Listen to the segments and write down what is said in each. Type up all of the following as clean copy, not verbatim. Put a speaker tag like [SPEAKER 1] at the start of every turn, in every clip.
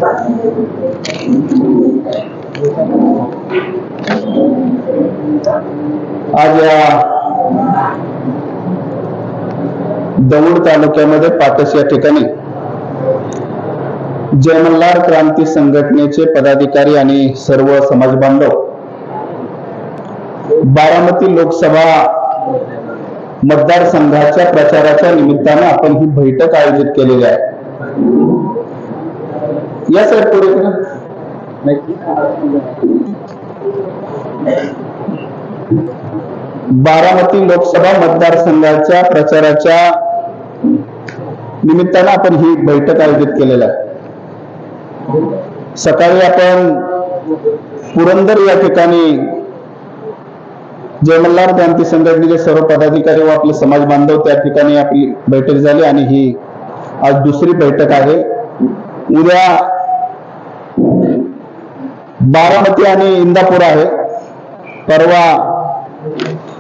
[SPEAKER 1] आज या दौंड तालुक्यामध्ये पाटस या ठिकाणी जय मल्हार क्रांती संघटनेचे पदाधिकारी आणि सर्व समाज बांधव बारामती लोकसभा मतदारसंघाच्या प्रचाराच्या निमित्ताने आपण ही बैठक आयोजित केलेली आहे। या साहेब पुढे करा। बारामती लोकसभा मतदारसंघाच्या प्रचाराच्या निमित्ताने आपण ही बैठक आयोजित केलेली आहे। सकाळी आपण पुरंदर या ठिकाणी जय मल्हार क्रांती संघटनेचे सर्व पदाधिकारी व आपले समाज बांधव त्या ठिकाणी आपली बैठक झाली आणि ही आज दुसरी बैठक आहे। उद्या बारामती आणि इंदापूर आहे, परवा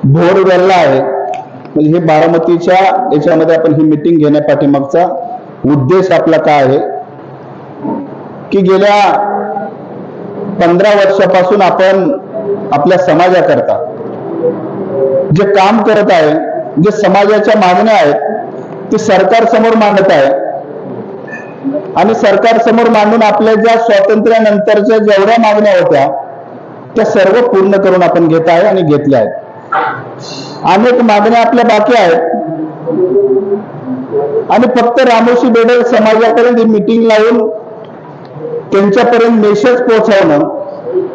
[SPEAKER 1] भोरवेल्ला आहे। म्हणजे हे बारामतीच्या याच्यामध्ये आपण ही मीटिंग घेण्या पाठीमागचा उद्देश आपला काय आहे की गेल्या 15 वर्षापासून आपण आपल्या समाजाकरता जे काम करत आहे, जे समाजाच्या मागण्या आहेत ते सरकार समोर मांडत आहे आणि सरकार समोर मांडून आपल्या ज्या स्वातंत्र्यानंतरच्या जेवढ्या मागण्या होत्या त्या सर्व पूर्ण करून आपण घेत आहे आणि घेतल्या आहेत। अनेक मागण्या आपल्या बाकी आहेत आणि फक्त रामोशी बेडल समाजापर्यंत मीटिंग लावून त्यांच्यापर्यंत मेसेज पोहोचवणं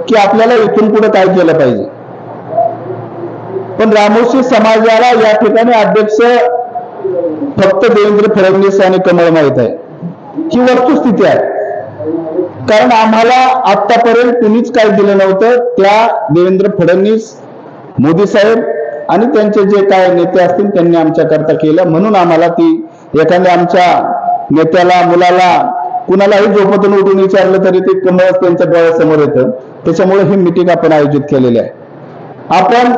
[SPEAKER 1] की आपल्याला इथून पुढे काय केलं पाहिजे। पण रामोशी समाजाला या ठिकाणी अध्यक्ष फक्त देवेंद्र फडणवीस आणि कमळ माहित आहे, ही वस्तुस्थिती आहे। कारण आम्हाला आतापर्यंत कुणीच काय दिलं नव्हतं, त्या देवेंद्र फडणवीस, मोदी साहेब आणि त्यांचे जे काय नेते असतील त्यांनी आमच्याकरता केलं। म्हणून आम्हाला ती एखाद्या आमच्या नेत्याला, मुलाला, कुणालाही झोपेतून उठून विचारलं तरी ते कमळ त्यांच्या डोळ्यासमोर येतं। त्याच्यामुळे ही मीटिंग आपण आयोजित केलेली आहे। आपण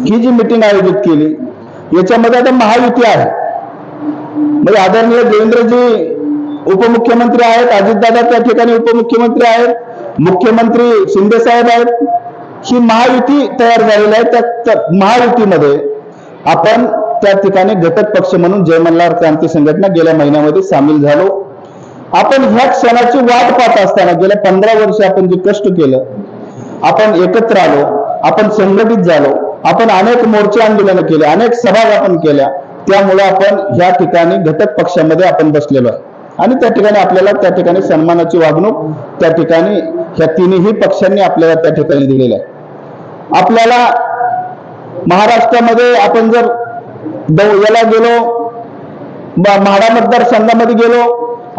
[SPEAKER 1] ही जी मीटिंग आयोजित केली याच्यामध्ये आता महायुती आहे, म्हणजे आदरणीय देवेंद्रजी उपमुख्यमंत्री आहेत, अजितदादा त्या ठिकाणी उपमुख्यमंत्री आहेत, मुख्यमंत्री शिंदे साहेब आहेत। ही महायुती तयार झालेली आहे। त्या महायुतीमध्ये आपण त्या ठिकाणी घटक पक्ष म्हणून जय मल्हार क्रांती संघटना गेल्या महिन्यामध्ये सामील झालो। आपण ह्या क्षणाची वाट पाहत असताना गेल्या 15 वर्ष आपण जे कष्ट केलं, आपण एकत्र आलो, आपण संघटित झालो, आपण अनेक मोर्चे आंदोलन केले, अनेक सभा आपण केल्या, त्यामुळे आपण ह्या ठिकाणी घटक पक्षामध्ये आपण बसलेलो आहे आणि त्या ठिकाणी आपल्याला त्या ठिकाणी सन्मानाची वागणूक त्या ठिकाणी ह्या तिन्ही पक्षांनी आपल्याला त्या ठिकाणी दिलेली आहे। आपल्याला महाराष्ट्रामध्ये आपण जर याला गेलो, म्हाडा मतदारसंघामध्ये गेलो,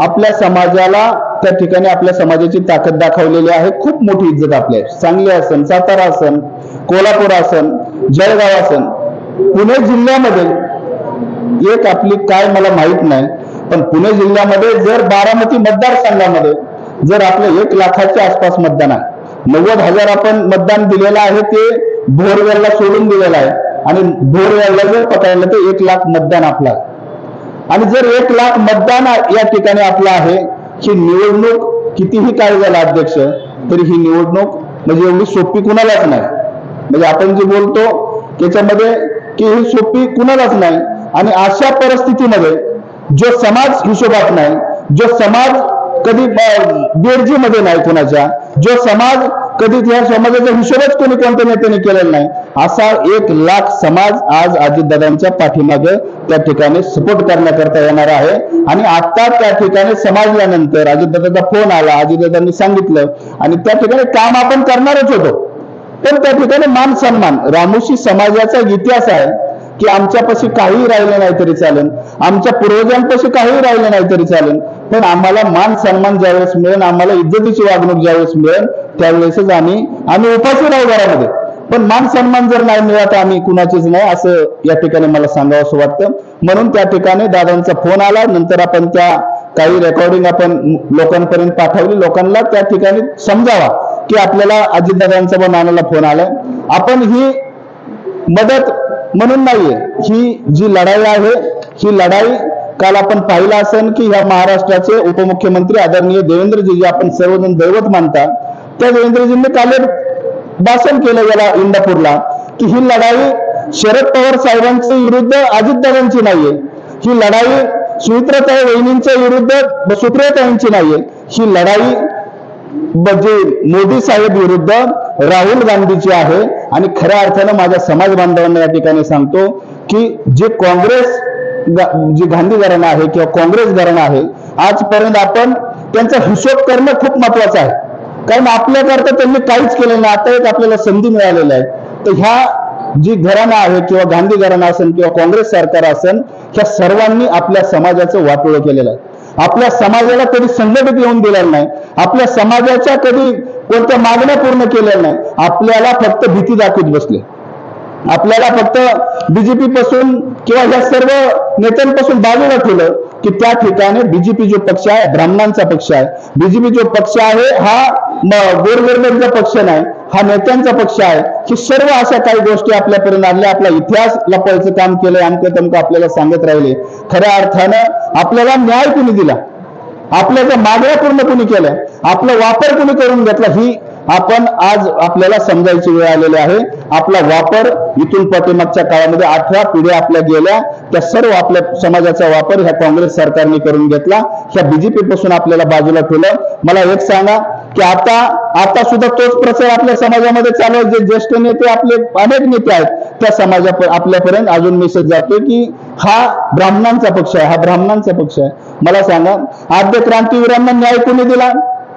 [SPEAKER 1] आपल्या समाजाला त्या ठिकाणी आपल्या समाजाची ताकद दाखवलेली आहे। खूप मोठी इज्जत आपली आहे। सांगली असन, सातारा असन, कोल्हापूर असन, जळगाव असन, पुणे जिल्ह्यामध्ये एक आपली काय मला माहित नाही, पण पुणे जिल्ह्यामध्ये जर बारामती मतदारसंघामध्ये जर आपलं 1 लाखाच्या आसपास मतदान आहे, 90,000 आपण मतदान दिलेलं आहे, ते भोरवेल्ला सोडून दिलेलं आहे आणि भोरवेल्ला जर पकडलं तर 1 लाख मतदान आपलं आहे। आणि जर 1 लाख मतदान या ठिकाणी आपलं आहे, ही निवडणूक कितीही काय झालं अध्यक्ष तरी ही निवडणूक म्हणजे एवढी सोपी कुणालाच नाही। म्हणजे आपण जे बोलतो त्याच्यामध्ये की ही सोपी कुणालाच नाही। आणि अशा परिस्थितीमध्ये जो समाज हिशोबात नाही, जो समाज कधी बेरजीमध्ये नाही कुणाच्या, जो समाज कधी त्या समाजाचा हिशोबच कोणत्या नेत्याने केलेला नाही, असा 1 लाख समाज आज अजितदादांच्या पाठीमागे त्या ठिकाणी सपोर्ट करण्याकरता येणार आहे। आणि आता त्या ठिकाणी समाजल्यानंतर अजितदादाचा फोन आला, अजितदादांनी सांगितलं आणि त्या ठिकाणी काम आपण करणारच होतो, पण त्या ठिकाणी मान सन्मान, रामोशी समाजाचा इतिहास आहे की आमच्यापाशी काही राहिलं नाही तरी चालेल, आमच्या पूर्वजांपाशी काही राहिलं नाही तरी चालेल, पण आम्हाला मान सन्मान ज्यावेळेस मिळेल, आम्हाला इज्जतीची वागणूक ज्यावेळेस मिळेल त्यावेळेसच आम्ही उपाशी राहू घरामध्ये। पण मान सन्मान जर नाही मिळत आम्ही कुणाचीच नाही, असं या ठिकाणी मला सांगावंसं वाटतं। म्हणून त्या ठिकाणी दादांचा फोन आला, नंतर आपण त्या काही रेकॉर्डिंग आपण लोकांपर्यंत पाठवली, लोकांना त्या ठिकाणी समजावा की आपल्याला अजितदादांचा व नानाला फोन आलाय। आपण ही मदत म्हणून नाहीये, ही जी लढाई आहे ही लढाई काल आपण पाहिलं असेल की ह्या महाराष्ट्राचे उपमुख्यमंत्री आदरणीय देवेंद्रजी जे आपण सर्वजण दैवत मानता, त्या देवेंद्रजींनी काल एक भाषण केलं याला इंदापूरला की ही लढाई शरद पवार साहेबांच्या विरुद्ध अजितदादांची नाहीये, ही लढाई सुमित्राताई वहिनींच्या विरुद्ध सुप्रियाताईंची नाहीये, ही लढाई जे मोदी साहेब विरुद्ध राहुल गांधीची आहे. आणि खऱ्या अर्थानं माझ्या समाज बांधवांना या ठिकाणी सांगतो की जे काँग्रेस जी गांधी घराणं आहे किंवा काँग्रेस घराणं आहे, आजपर्यंत आपण त्यांचा हिशोब करणं खूप महत्वाचं आहे, कारण आपल्याकरता त्यांनी काहीच केलं नाही. आता एक आपल्याला संधी मिळालेली आहे. तर ह्या जी घराणं आहे किंवा गांधी घराणं असेल किंवा काँग्रेस सरकार असेल, ह्या सर्वांनी आपल्या समाजाचं वाटोळं केलेलं आहे. आपल्या समाजाला कधी संघटित येऊन दिलेलं नाही, आपल्या समाजाच्या कधी कोणत्या मागण्या पूर्ण केलेल्या नाही. आपल्याला फक्त भीती दाखवत बसले, आपल्याला फक्त बीजेपी पासून किंवा या सर्व नेत्यांपासून बाजूला ठेवलं की त्या ठिकाणी बीजेपी जो पक्ष आहे ब्राह्मणांचा पक्ष आहे. बीजेपी जो पक्ष आहे हा गोरगरिबांचा पक्ष नाही, हा नेत्यांचा पक्ष आहे. ही सर्व अशा काही गोष्टी आपल्यापर्यंत आणल्या, आपला इतिहास लपवायचं काम केलंय, अमकं तमकं आपल्याला सांगत राहिले. खऱ्या अर्थानं आपल्याला न्याय कुणी दिला, आपल्याच्या मागण्या पूर्ण कुणी केल्या, आपला वापर कुणी करून घेतला, ही आपण आज आपल्याला समजायची वेळ आलेली आहे. आपला वापर इथून पाठीमागच्या काळामध्ये 18 पिढ्या आपल्या गेल्या, त्या सर्व आपल्या समाजाचा वापर ह्या काँग्रेस सरकारने करून घेतला, ह्या बीजेपी पासून आपल्याला बाजूला ठेवलं. मला एक सांगा की आता सुद्धा तोच प्रचार आपल्या समाजामध्ये चालू आहे. जे ज्येष्ठ नेते आपले अनेक नेते आहेत, त्या आपल्यापर्यंत अजून मेसेज जातोय की हा ब्राह्मणांचा पक्ष आहे, हा ब्राह्मणांचा पक्ष आहे. मला सांगा, आद्य क्रांतीवीरांना न्याय कोणी दिला?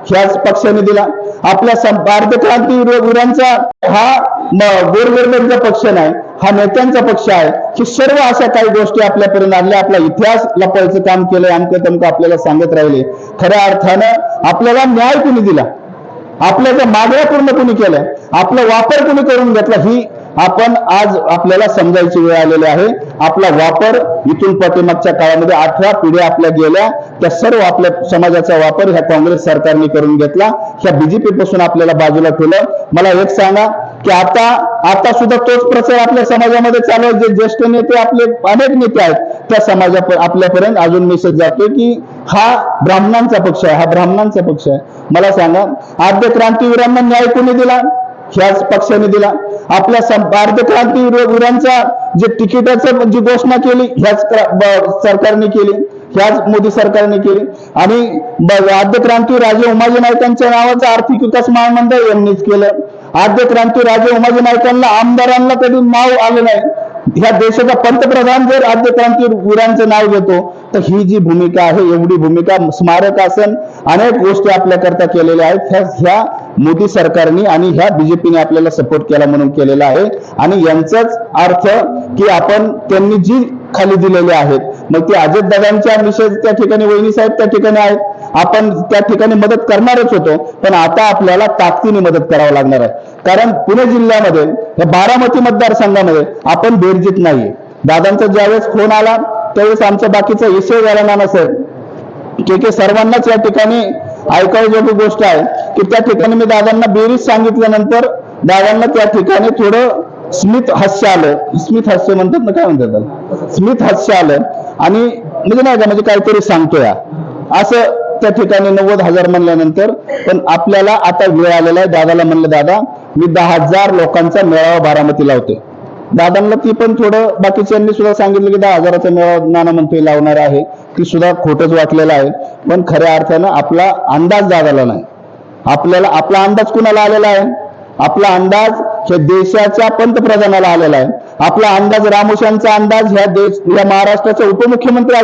[SPEAKER 1] ह्याच पक्षाने दिला. आपल्या आद्य क्रांतीवीरांचा हा गोरगरिबांचा पक्ष नाही, हा नेत्यांचा पक्ष आहे. ही सर्व अशा काही गोष्टी आपल्यापर्यंत आणल्या, आपला इतिहास लपवायचं काम केलंय, अमकं तमकं आपल्याला सांगत राहिले. खऱ्या अर्थानं आपल्याला न्याय कुणी दिला, आपल्याच्या मागण्या पूर्ण कुणी केल्या, आपला वापर कुणी करून घेतला, ही आपण आज आपल्याला समजायची वेळ आलेली आहे. आपला वापर इथून पाठीमागच्या काळामध्ये 18 पिढ्या आपल्या गेल्या, त्या सर्व आपल्या समाजाचा वापर ह्या काँग्रेस सरकारने करून घेतला, ह्या बीजेपी पासून आपल्याला बाजूला ठेवलं. मला एक सांगा की आता सुद्धा तोच प्रचार आपल्या समाजामध्ये चालू आहे. जे ज्येष्ठ नेते आपले अनेक नेते आहेत, त्या आपल्यापर्यंत अजून मेसेज जातोय की हा ब्राह्मणांचा पक्ष आहे, हा ब्राह्मणांचा पक्ष आहे. मला सांगा, आद्य क्रांतीवीरांना न्याय कोणी दिला? ह्याच पक्षाने दिला. आपल्या आद्य क्रांतीवीरांचा जे तिकिटाचं जी घोषणा केली ह्याच सरकारने केली, ह्याच मोदी सरकारने केली. आणि आद्य क्रांती राजे उमाजी नाईकांच्या नावाचं आर्थिक विकास महामंडळ यांनीच केलं. आद्य क्रांती राजे उमाजी नाईकांना आमदारांना कधी नाव आलं नाही. ह्या देशाचा पंतप्रधान जर आद्य क्रांतीवीरांचं नाव घेतो, तर ही जी भूमिका आहे, एवढी भूमिका स्मारक आसन अनेक गोष्टी आपल्याकरता केलेल्या आहेत, ह्या मोदी सरकारने आणि ह्या बीजेपीने आपल्याला सपोर्ट केला म्हणून केलेला आहे. आणि यांचाच अर्थ की आपण त्यांनी जी खाली दिलेले आहेत, मग ते अजितदादांच्या विषय त्या ठिकाणी वहिनी साहेब त्या ठिकाणी आहेत, आपण त्या ठिकाणी मदत करणारच होतो, पण आता आपल्याला ताकदीने मदत करावं लागणार आहे. कारण पुणे जिल्ह्यामध्ये या बारामती मतदारसंघामध्ये आपण बेरजीत नाहीये. दादांचा ज्यावेळेस फोन आला त्यावेळेस आमचा बाकीचा विषय झाला नसेल की सर्वांनाच या ठिकाणी ऐकायजोगी गोष्ट आहे की त्या ठिकाणी मी दादांना बेरीज सांगितल्यानंतर दादांना त्या ठिकाणी थोडं स्मित हास्य आलं. स्मित हास्य म्हणतात ना, काय म्हणतात त्याला, स्मित हास्य आलं. आणि म्हणजे नाही का, म्हणजे काहीतरी सांगतोय असं त्या ठिकाणी 90,000 म्हणल्यानंतर. पण आपल्याला आता वेळ आलेला आहे. दादाला म्हणलं, दादा मी 10,000 लोकांचा मेळावा बारामती लावते. दादांना ती पण थोडं बाकीच्यांनी सुद्धा सांगितलं की 10,000चा मेळावा नाना म्हणतोय लावणार आहे, ती सुद्धा खोटच वाटलेलं आहे. पण खऱ्या अर्थानं आपला अंदाज दादाला नाही, आपला अंदाज कुणाला आलेला आहे? आपला अंदाज ह्या देशाच्या पंतप्रधानाला आलेला आहे. आपला अंदाज रामोशांचा अंदाज ह्या महाराष्ट्राचे उपमुख्यमंत्री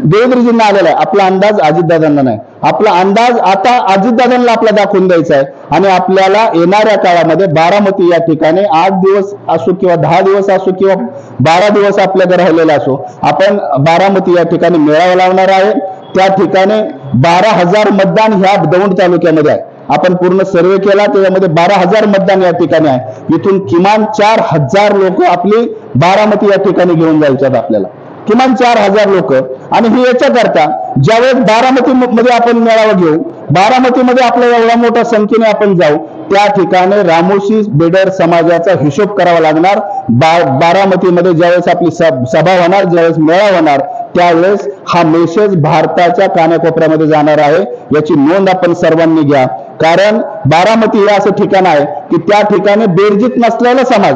[SPEAKER 1] देवेंद्रजींना आलेला आहे. आपला अंदाज अजितदादांना नाही. आपला अंदाज आता अजितदादांना आपला दाखवून द्यायचा आहे. आणि आपल्याला येणाऱ्या काळामध्ये बारामती या ठिकाणी 8 दिवस असो किंवा 10 दिवस असो किंवा 12 दिवस आपल्याकडे राहिलेला असो, आपण बारामती या ठिकाणी मेळावा लावणार आहे. त्या ठिकाणी 12,000 मतदान ह्या दौंड तालुक्यामध्ये आहे. आपण पूर्ण सर्वे केला, त्याच्यामध्ये 12,000 मतदान या ठिकाणी आहे. इथून किमान 4,000 लोक आपली बारामती या ठिकाणी घेऊन जायच्यात आपल्याला, किमान 4,000 लोक. आणि हे याच्याकरता ज्यावेळेस बारामती मध्ये आपण मेळावा घेऊ, बारामतीमध्ये आपल्या एवढ्या मोठ्या संख्येने आपण जाऊ, त्या ठिकाणी रामोशी बेडर समाजाचा हिशोब करावा लागणार। बारामतीमध्ये ज्यावेळेस आपली सभा होणार, ज्यावेळेस मेळावा होणार, त्यावेळेस हा मेसेज भारताच्या कानाकोपऱ्यामध्ये जाणार आहे, याची नोंद आपण सर्वांनी घ्या। कारण बारामती हे असं ठिकाण आहे की त्या ठिकाणी बेरजीत नसलेला समाज,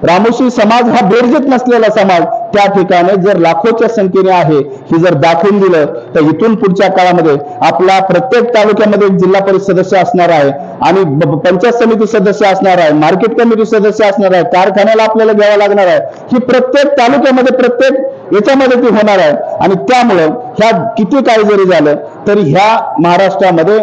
[SPEAKER 1] रामोशी समाज हा बेरजेत नसलेला समाज त्या ठिकाणी जर लाखोच्या संख्येने आहे हे जर दाखवून दिलं तर इथून पुढच्या काळामध्ये आपला प्रत्येक तालुक्यामध्ये एक जिल्हा परिषद सदस्य असणार आहे आणि पंचायत समिती सदस्य असणार आहे, मार्केट कमिटी सदस्य असणार आहे, कारखान्याला आपल्याला घ्यावं लागणार आहे। ही प्रत्येक तालुक्यामध्ये प्रत्येक याच्यामध्ये ती होणार आहे आणि त्यामुळं ह्या किती काही जरी झालं तरी ह्या महाराष्ट्रामध्ये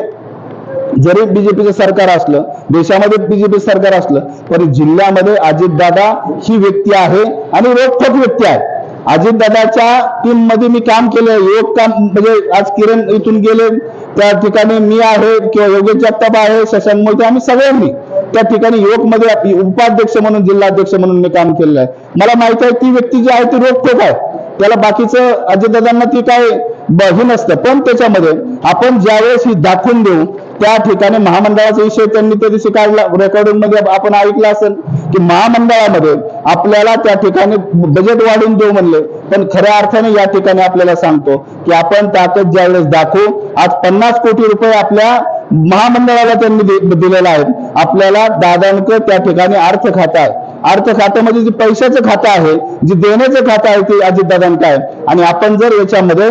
[SPEAKER 1] जरी बीजेपीचं सरकार असलं, देशामध्ये बीजेपी सरकार असलं, तरी जिल्ह्यामध्ये अजितदादा ही व्यक्ती आहे आणि रोखठोक व्यक्ती आहे। अजितदादाच्या टीम मध्ये मी काम केलं, योग काम, म्हणजे आज किरण इथून गेले त्या ठिकाणी मी आहे किंवा योगेश जगताप आहे, शशांक मोहिते, आम्ही सगळ्यांनी त्या ठिकाणी योग मध्ये उपाध्यक्ष म्हणून, जिल्हाध्यक्ष म्हणून मी काम केलेलं आहे। मला माहित आहे ती व्यक्ती जी आहे ती रोखठोक आहे, त्याला बाकीचं अजितदादांना ती काय हे नसतं। पण त्याच्यामध्ये आपण ज्यावेळेस ही दाखवून देऊ त्या ठिकाणी महामंडळाचा विषय त्यांनी त्या दिवशी काढला, रेकॉर्डिंग मध्ये आपण ऐकलं असेल की महामंडळामध्ये आपल्याला त्या ठिकाणी बजेट वाढवून देऊ म्हणले, पण खऱ्या अर्थाने या ठिकाणी आपल्याला सांगतो की आपण ताकद ज्यावेळेस दाखवू, आज 50 कोटी रुपये आपल्या महामंडळाला त्यांनी दिलेला आहे। आपल्याला दादांक त्या ठिकाणी अर्थ खातं आहे, अर्थ खातं म्हणजे जे पैशाचं खातं आहे, जे देण्याचं खातं आहे ते अजितदादांचं आहे। आणि आपण जर याच्यामध्ये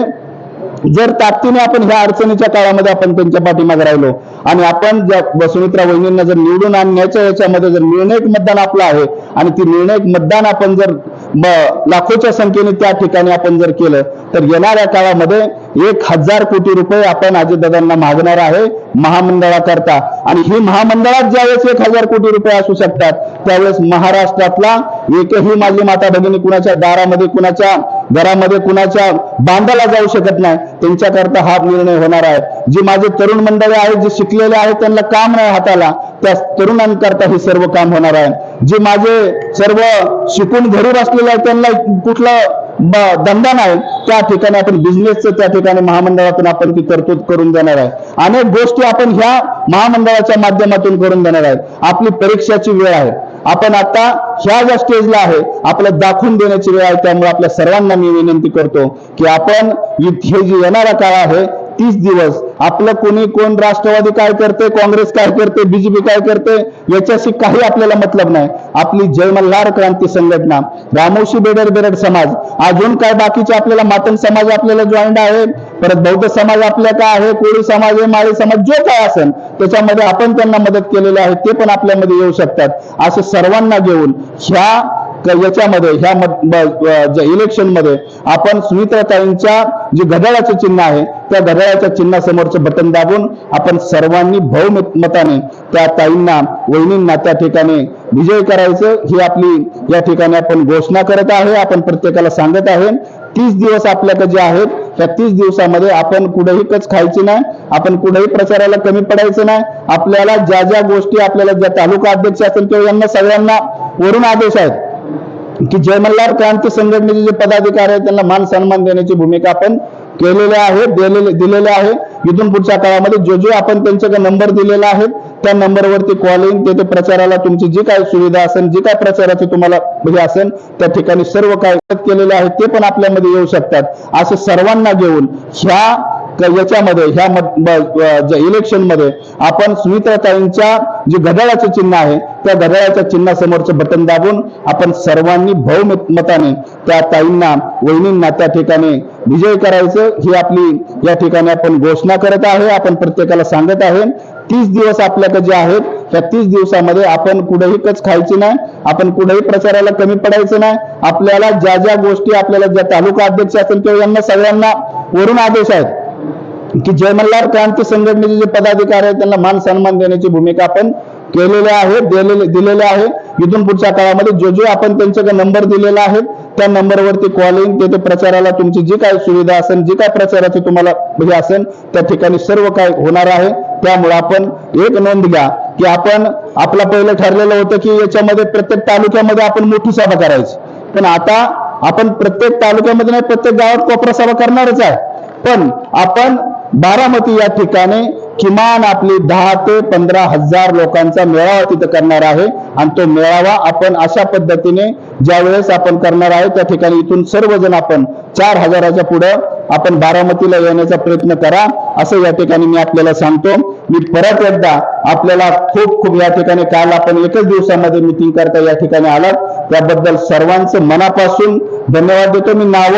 [SPEAKER 1] जर ताकदीने आपण ह्या अडचणीच्या काळामध्ये आपण त्यांच्या पाठीमागे राहिलो आणि आपण सुमित्रा वहिनींना जर निवडून आणण्याच्या याच्यामध्ये जर निर्णायक मतदान आपलं आहे आणि ती निर्णायक मतदान आपण जर लाखोच्या संख्येने त्या ठिकाणी आपण जर केलं तर येणाऱ्या काळामध्ये 1000 कोटी रुपये आपण अजितदादांना मागणार आहे महामंडळाकरता। आणि ही महामंडळात ज्यावेळेस 1000 कोटी रुपये असू शकतात त्यावेळेस महाराष्ट्रातला एकही माझी माता भगिनी कुणाच्या दारामध्ये, कुणाच्या घरामध्ये, कुणाच्या बांधाला जाऊ शकत नाही, त्यांच्याकरता हा निर्णय होणार आहे। जे माझे तरुण मंडळी आहेत, जे शिकलेले आहेत, त्यांना काम नाही हाताला, त्या तरुणांकरता हे सर्व काम होणार आहे। जे माझे सर्व शिकून घरी बसलेले आहेत त्यांना कुठला धंदा नाही, त्या ठिकाणी आपण बिझनेसचं त्या ठिकाणी महामंडळातून आपण ती तरतूद करून देणार आहे। अनेक गोष्टी आपण ह्या महामंडळाच्या माध्यमातून करून देणार आहेत। आपली परीक्षाची वेळ आहे, आपण आता ह्या ज्या स्टेजला आहे आपल्याला दाखवून देण्याची वेळ आहे। त्यामुळे आपल्या सर्वांना मी विनंती करतो की आपण हे जे येणारा काळ आहे 30 दिवस आपलं कोण राष्ट्रवादी काय करते, काँग्रेस काय करते, बीजेपी काय करते याच्याशी काही आपल्याला मतलब नाही। आपली जय मल्हार क्रांती संघटना, रामोशी बेडर समाज, अजून काय बाकीचे आपल्याला मातंग समाज आपल्याला जॉईंट आहे, परत बौद्ध समाज आपल्या काय आहे, कोळी समाज आहे, माळी समाज, जो काय असेल त्याच्यामध्ये आपण त्यांना मदत केलेली आहे, ते पण आपल्यामध्ये येऊ शकतात। असं सर्वांना घेऊन ह्या याच्यामध्ये ह्या इलेक्शन मध्ये आपण सुमित्राताईंच्या जे घड्याळाचं चिन्ह आहे त्या घड्याळाच्या चिन्हासमोरचं बटन दाबून आपण सर्वांनी बहुमताने त्या ताईंना, वहिनींना त्या ठिकाणी विजय करायचं ही आपली या ठिकाणी आपण घोषणा करत आहे, आपण प्रत्येकाला सांगत आहे। 30 दिवस आपल्याकडे जे आहेत त्या 30 दिवसामध्ये आपण कुठेही कच खायची नाही, आपण कुठेही प्रचाराला कमी पडायचं नाही। आपल्याला ज्या ज्या गोष्टी आपल्याला ज्या तालुका अध्यक्ष असतील किंवा यांना सगळ्यांना वरून आदेश आहेत की जय मल्हार क्रांती संघटनेचे जे पदाधिकारी आहेत त्यांना मान सन्मान देण्याची भूमिका आपण केलेले आहे, दिलेले आहे। इथून पुढच्या काळामध्ये जो आपण त्यांच्याकडे नंबर दिलेला आहे त्या नंबरवरती कॉलिंग, ते प्रचाराला तुमची जी काय सुविधा असेल, जी काय प्रचाराची तुम्हाला म्हणजे असेल त्या ठिकाणी सर्व काय केलेले आहे ते पण आपल्यामध्ये येऊ शकतात। असं सर्वांना घेऊन ह्या याच्यामध्ये ह्या इलेक्शन मध्ये आपण सुमित्राताईंच्या जे घड्याळाचं चिन्ह आहे त्या घड्याळाच्या चिन्हासमोरचं बटन दाबून आपण सर्वांनी बहुमताने त्या ताईंना, वहिनींना त्या ठिकाणी विजय करायचं ही आपली या ठिकाणी आपण घोषणा करत आहे, आपण प्रत्येकाला सांगत आहे। 30 दिवस आपल्याकडे जे आहेत त्या 30 दिवसामध्ये आपण कुठेही कच खायची नाही, आपण कुठेही प्रचाराला कमी पडायचं नाही। आपल्याला ज्या ज्या गोष्टी आपल्याला ज्या तालुका अध्यक्ष असतील किंवा यांना सगळ्यांना वरून आदेश आहेत की जय मल्हार क्रांती संघटनेचे जे पदाधिकारी आहेत त्यांना मान सन्मान देण्याची भूमिका आपण केलेले आहे, दिलेले आहे। इथून पुढच्या काळामध्ये जो आपण त्यांच्याकडे नंबर दिलेला आहे त्या नंबरवरती कॉलिंग, ते प्रचाराला तुमची जी काय सुविधा असेल, जी काय प्रचाराची तुम्हाला म्हणजे असेल त्या ठिकाणी सर्व काय होणार आहे। त्यामुळे आपण एक नोंद घ्या की आपण आपला पहिलं ठरलेलं होतं की याच्यामध्ये प्रत्येक तालुक्यामध्ये आपण मोठी सभा करायची, पण आता आपण प्रत्येक तालुक्यामध्ये नाही प्रत्येक गावात कोपरा सभा करणारच आहे। पण आपण बारामती या ठिकाणी किमान आपली 10 ते 15,000 लोकांचा मेळावा तिथं करणार आहे आणि तो मेळावा आपण अशा पद्धतीने ज्या वेळेस आपण करणार आहे त्या ठिकाणी इथून सर्वजण आपण 4,000च्या पुढे आपण बारामतीला येण्याचा प्रयत्न करा असं या ठिकाणी मी आपल्याला सांगतो। मी परत एकदा आपल्याला खूप खूप या ठिकाणी काल आपण एकच दिवसामध्ये मीटिंग करता या ठिकाणी आलात त्याबद्दल सर्वांचं मनापासून धन्यवाद देतो। मी नाव